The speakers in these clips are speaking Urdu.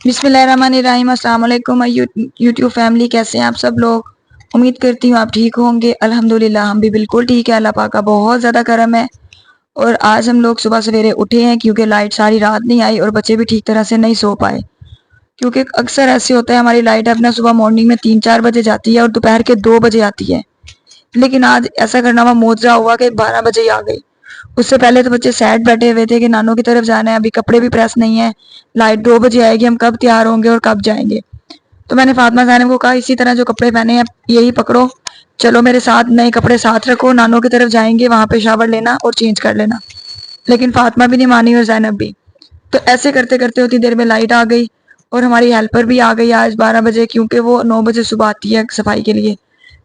بسم اللہ الرحمن الرحیم۔ السلام علیکم یوٹیوب فیملی، کیسے ہیں آپ سب لوگ؟ امید کرتی ہوں آپ ٹھیک ہوں گے۔ الحمدللہ ہم بھی بالکل ٹھیک ہے، اللہ پاک کا بہت زیادہ کرم ہے۔ اور آج ہم لوگ صبح سویرے اٹھے ہیں کیونکہ لائٹ ساری رات نہیں آئی اور بچے بھی ٹھیک طرح سے نہیں سو پائے، کیونکہ اکثر ایسے ہوتا ہے ہماری لائٹ اپنا صبح مارننگ میں 3-4 بجے جاتی ہے اور دوپہر کے 2 بجے آتی ہے، لیکن آج ایسا کرنا ہوا معجزہ ہوا کہ 12 بجے ہی آ گئی۔ اس سے پہلے تو بچے سیٹ بیٹھے ہوئے تھے کہ نانوں کی طرف جانا ہے، ابھی کپڑے بھی پریس نہیں ہے، لائٹ 2 بجے آئے گی، ہم کب تیار ہوں گے اور کب جائیں گے؟ تو میں نے فاطمہ زینب کو کہا اسی طرح جو کپڑے پہنے ہیں یہی پکڑو، چلو میرے ساتھ نئے کپڑے ساتھ رکھو، نانوں کی طرف جائیں گے، وہاں پہ شاور لینا اور چینج کر لینا۔ لیکن فاطمہ بھی نہیں مانی اور زینب بھی۔ تو ایسے کرتے کرتے ہوتی دیر میں لائٹ آ گئی اور ہماری ہیلپر بھی آ گئی آج 12 بجے، کیونکہ وہ 9 بجے صبح آتی ہے صفائی کے لیے،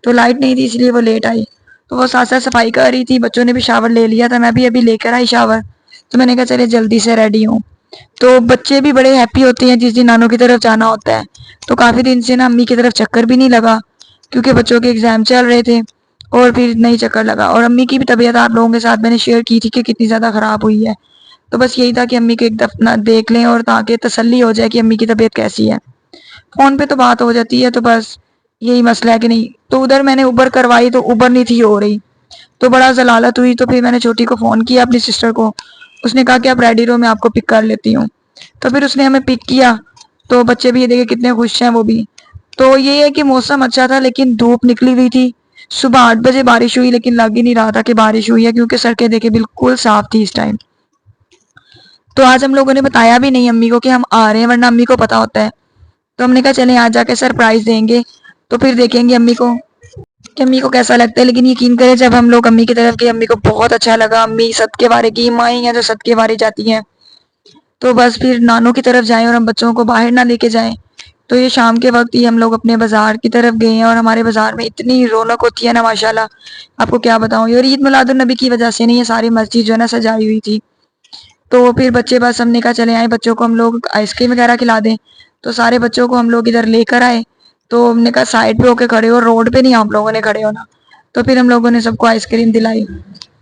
تو لائٹ نہیں تھی اس لیے وہ لیٹ آئی۔ تو وہ ساتھ ساتھ صفائی کر رہی تھی، بچوں نے بھی شاور لے لیا تھا، میں بھی ابھی لے کر آئی شاور، تو میں نے کہا چلے جلدی سے ریڈی ہوں۔ تو بچے بھی بڑے ہیپی ہوتے ہیں جس دن نانوں کی طرف جانا ہوتا ہے، تو کافی دن سے نا امی کی طرف چکر بھی نہیں لگا کیونکہ بچوں کے ایگزام چل رہے تھے اور پھر نہیں چکر لگا۔ اور امی کی بھی طبیعت آپ لوگوں کے ساتھ میں نے شیئر کی تھی کہ کتنی زیادہ خراب ہوئی ہے، تو بس یہی تھا کہ امی کو ایک دفعہ دیکھ لیں اور تاکہ تسلی ہو جائے کہ امی کی طبیعت کیسی ہے۔ فون پہ تو بات ہو جاتی ہے، تو بس یہی مسئلہ ہے کہ نہیں، تو ادھر میں نے اوبر کروائی تو اوبر نہیں تھی ہو رہی، تو بڑا ضلالت ہوئی۔ تو پھر میں نے چھوٹی کو فون کیا اپنی سسٹر کو، اس نے کہا کہ آپ ریڈی رہو میں آپ کو پک کر لیتی ہوں، تو پھر اس نے ہمیں پک کیا۔ تو بچے بھی یہ دیکھے کتنے خوش ہیں وہ بھی۔ تو یہ ہے کہ موسم اچھا تھا لیکن دھوپ نکلی ہوئی تھی، صبح 8 بجے بارش ہوئی لیکن لگ ہی نہیں رہا تھا کہ بارش ہوئی ہے کیونکہ سڑکیں دیکھے بالکل صاف تھی اس ٹائم۔ تو آج ہم لوگوں نے بتایا بھی نہیں امی کو کہ ہم آ رہے ہیں، ورنہ امی کو پتا ہوتا ہے، تو ہم نے کہا چلیں آج جا کے سرپرائز دیں گے، تو پھر دیکھیں گے امی کو کہ امی کو کیسا لگتا ہے۔ لیکن یقین کرے جب ہم لوگ امی کی طرف گئے امی کو بہت اچھا لگا۔ امی صدقے وارے کی مائیں ہیں جو صدقے وارے جاتی ہیں، تو بس پھر نانوں کی طرف جائیں اور ہم بچوں کو باہر نہ لے کے جائیں، تو یہ شام کے وقت ہی ہم لوگ اپنے بازار کی طرف گئے ہیں اور ہمارے بازار میں اتنی رونق ہوتی ہے نا ماشاءاللہ، آپ کو کیا بتاؤں۔ اور عید میلاد النبی کی وجہ سے نہیں، یہ ساری مسجد جو ہے نا سجائی ہوئی تھی، تو پھر بچے بس ہم نے کہا چلے آئیں بچوں کو ہم لوگ آئس کریم وغیرہ کھلا دیں، تو سارے بچوں کو ہم لوگ ادھر لے کر آئے، تو ہم نے کہا سائڈ پہ ہو کے کھڑے ہو، روڈ پہ نہیں آپ لوگوں نے کھڑے ہونا، تو پھر ہم لوگوں نے سب کو آئس کریم دلائی۔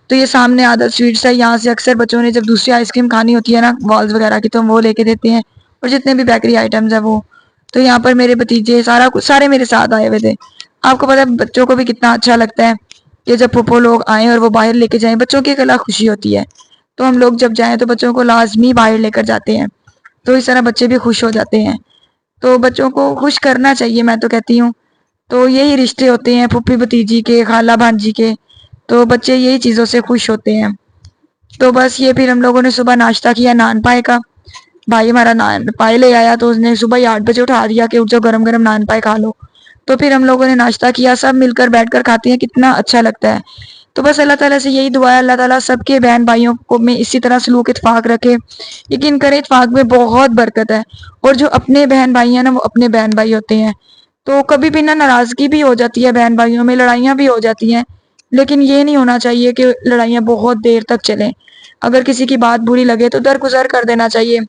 تو یہ سامنے عادت سویٹس ہے، یہاں سے اکثر بچوں نے جب دوسری آئس کریم کھانی ہوتی ہے نا والز وغیرہ کی تو ہم وہ لے کے دیتے ہیں، اور جتنے بھی بیکری آئٹمز ہیں وہ۔ تو یہاں پر میرے بھتیجے سارے میرے ساتھ آئے ہوئے تھے۔ آپ کو پتا ہے بچوں کو بھی کتنا اچھا لگتا ہے کہ جب پھوپھو لوگ آئیں اور وہ باہر لے کے جائیں، بچوں کی ایک الگ خوشی ہوتی ہے، تو ہم لوگ جب جائیں تو بچوں کو لازمی باہر لے کر جاتے ہیں، تو اس طرح بچے بھی خوش ہو جاتے ہیں۔ تو بچوں کو خوش کرنا چاہیے میں تو کہتی ہوں، تو یہی رشتے ہوتے ہیں پھوپھی بھتیجی کے، خالہ بھانجی کے، تو بچے یہی چیزوں سے خوش ہوتے ہیں۔ تو بس یہ پھر ہم لوگوں نے صبح ناشتہ کیا نان پائے کا، بھائی ہمارا نان پائے لے آیا تو اس نے صبح ہی 8 بجے اٹھا دیا کہ اٹھ جاؤ گرم گرم نان پائے کھا لو، تو پھر ہم لوگوں نے ناشتہ کیا، سب مل کر بیٹھ کر کھاتے ہیں کتنا اچھا لگتا ہے۔ تو بس اللہ تعالیٰ سے یہی دعا ہے اللہ تعالیٰ سب کے بہن بھائیوں کو میں اسی طرح سلوک اتفاق رکھے۔ یقین کرے اتفاق میں بہت برکت ہے، اور جو اپنے بہن بھائی ہیں نا وہ اپنے بہن بھائی ہوتے ہیں، تو کبھی بھی نہ ناراضگی بھی ہو جاتی ہے بہن بھائیوں میں، لڑائیاں بھی ہو جاتی ہیں، لیکن یہ نہیں ہونا چاہیے کہ لڑائیاں بہت دیر تک چلیں۔ اگر کسی کی بات بری لگے تو درگزر کر دینا چاہیے،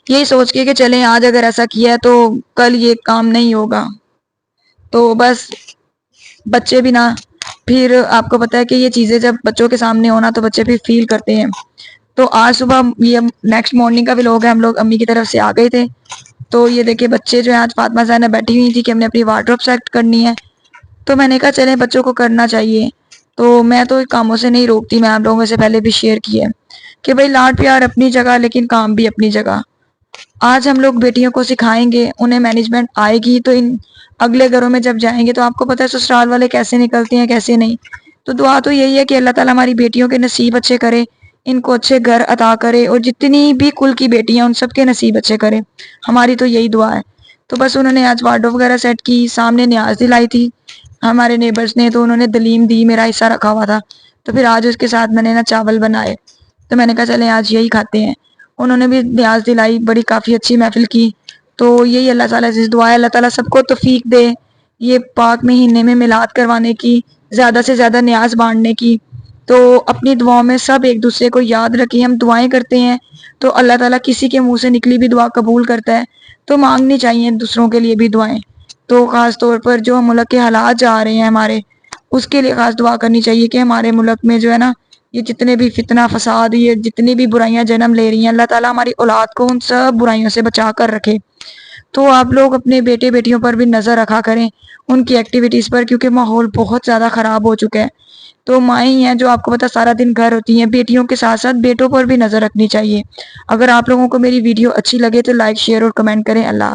یہی سوچ کے کہ چلیں آج اگر ایسا کیا ہے تو کل یہ کام نہیں ہوگا۔ تو بس بچے بھی نا پھر آپ کو پتا ہے کہ یہ چیزیں جب بچوں کے سامنے ہونا تو بچے بھی فیل کرتے ہیں۔ تو آج صبح یہ نیکسٹ مارننگ کا بھی لوگ ہے، ہم لوگ امی کی طرف سے آ گئے تھے، تو یہ دیکھیں بچے جو ہیں آج فاطمہ زینب بیٹھی ہوئی تھی کہ ہم نے اپنی وارڈروب سیٹ کرنی ہے، تو میں نے کہا چلیں بچوں کو کرنا چاہیے، تو میں تو کاموں سے نہیں روکتی، میں آپ لوگوں سے پہلے بھی شیئر کی ہے کہ بھائی لاڈ پیار اپنی جگہ لیکن کام بھی اپنی جگہ۔ آج ہم لوگ بیٹیوں کو سکھائیں گے، انہیں مینجمنٹ آئے گی، تو ان اگلے گھروں میں جب جائیں گے تو آپ کو پتہ ہے سسرال والے کیسے نکلتے ہیں کیسے نہیں۔ تو دعا تو یہی ہے کہ اللہ تعالیٰ ہماری بیٹیوں کے نصیب اچھے کرے، ان کو اچھے گھر عطا کرے، اور جتنی بھی کل کی بیٹیاں ان سب کے نصیب اچھے کرے، ہماری تو یہی دعا ہے۔ تو بس انہوں نے آج وارڈروب وغیرہ سیٹ کی، سامنے نیاز دلائی تھی ہمارے نیبرز نے، تو انہوں نے دلیم دی، میرا حصہ رکھا ہوا تھا، تو پھر آج اس کے ساتھ میں نے نا چاول بنائے، تو میں نے کہا چلیں آج یہی کھاتے ہیں۔ انہوں نے بھی نیاز دلائی، بڑی کافی اچھی محفل کی۔ تو یہی اللہ تعالیٰ سے دعا ہے اللہ تعالیٰ سب کو توفیق دے یہ پاک مہینے میں میلاد کروانے کی، زیادہ سے زیادہ نیاز بانٹنے کی۔ تو اپنی دعاؤں میں سب ایک دوسرے کو یاد رکھیں، ہم دعائیں کرتے ہیں تو اللہ تعالیٰ کسی کے منہ سے نکلی بھی دعا قبول کرتا ہے، تو مانگنی چاہیے دوسروں کے لیے بھی دعائیں۔ تو خاص طور پر جو ملک کے حالات جا رہے ہیں ہمارے، اس کے لیے خاص دعا کرنی چاہیے کہ ہمارے ملک میں جو ہے نا یہ جتنے بھی فتنہ فساد، یہ جتنی بھی برائیاں جنم لے رہی ہیں، اللہ تعالیٰ ہماری اولاد کو ان سب برائیوں سے بچا کر رکھے۔ تو آپ لوگ اپنے بیٹے بیٹیوں پر بھی نظر رکھا کریں، ان کی ایکٹیویٹیز پر، کیونکہ ماحول بہت زیادہ خراب ہو چکا ہے۔ تو مائیں ہی ہیں جو آپ کو پتہ سارا دن گھر ہوتی ہیں، بیٹیوں کے ساتھ ساتھ بیٹوں پر بھی نظر رکھنی چاہیے۔ اگر آپ لوگوں کو میری ویڈیو اچھی لگے تو لائک، شیئر اور کمنٹ کریں۔ اللہ حافظ۔